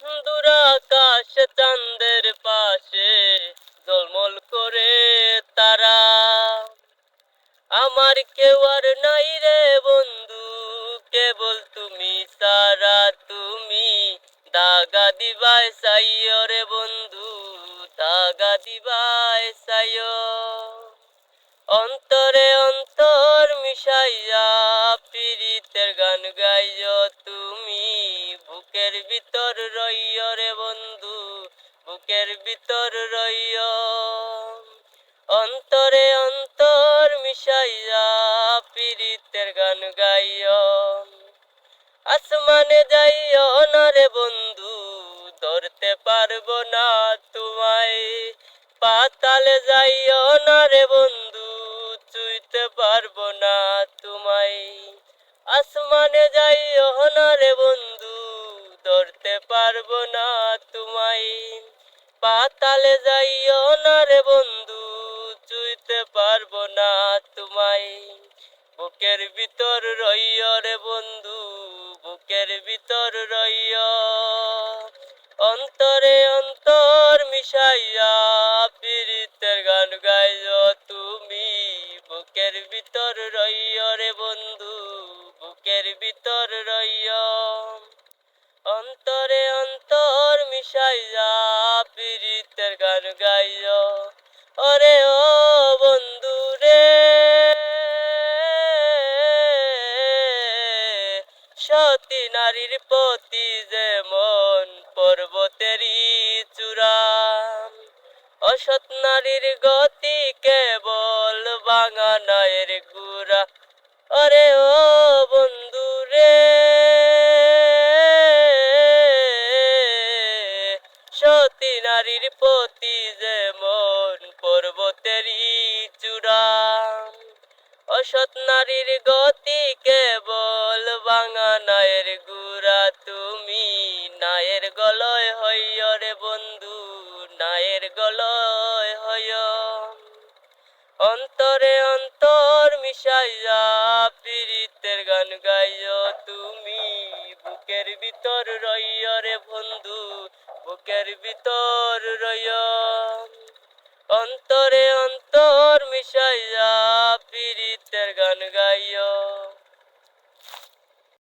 দুরাকাশ চাঁদের পাশে ঝলমল করে তারা। আমার কেউ আর নাই রে বন্ধু, কেবল তুমি সারা। তুমি দাগা দিবায় সাইয় রে বন্ধু, দাগা দিবায় সাইয়। অন্তরে অন্তর মিশাইয়া পীড়িতের গান গাইও তুমি, বুকের ভিতর রইয় রে বন্ধু, বুকের ভিতর রইয়। অন্তরে অন্তর মিশাইয়া পীড়িতের গান গাইও। আসমানে যাইও না রে বন্ধু, ধরতে পারবো না তোমায়। পাতালে যাইও না রে বন্ধু, ছুঁইতে পারবো না তোমায়। আসমানে যাইও না রে বন্ধু, ধরতে পারবো না তোমায়। পাতালে যাইও না রে বন্ধু, ছুঁইতে পারবো না তোমায়। বুকের ভিতর রইয় রে বন্ধু, বুকের ভিতর রইয়। অন্তরে অন্তর মিশাইয়া পীড়িতের গান গাইও তুমি, বুকের ভিতর রইয় রে বন্ধু, বুকের ভিতর রইয়। অন্তরে অন্তর মিশাইয়া পীড়িতের গান গাইও। ওরে ও বন্ধু রে, সতী নারীর প্রতি যেমন পর্বতেরই চূড়া, অসৎ নারীর গতি কেবল ভাঙা নায়ের গুড়া। ওরে ও বন্ধু রে, সতী নারীর প্রতি যেমন পর্বতেরই চূড়া, অসৎ নারীর গতি কেবল ভাঙা নায়ের গুড়া। তুমি নায়ের গলয় হইয় রে বন্ধু, নায়ের গলয় হইয়। অন্তরে অন্তর মিশাইয়া পীড়িতের গান গাইও তুমি, বুকের ভিতর রইয় রে বন্ধু, বুকের ভিতর রইয়। অন্তরে অন্তর মিশাইয়া পীড়িতের গান গাইও।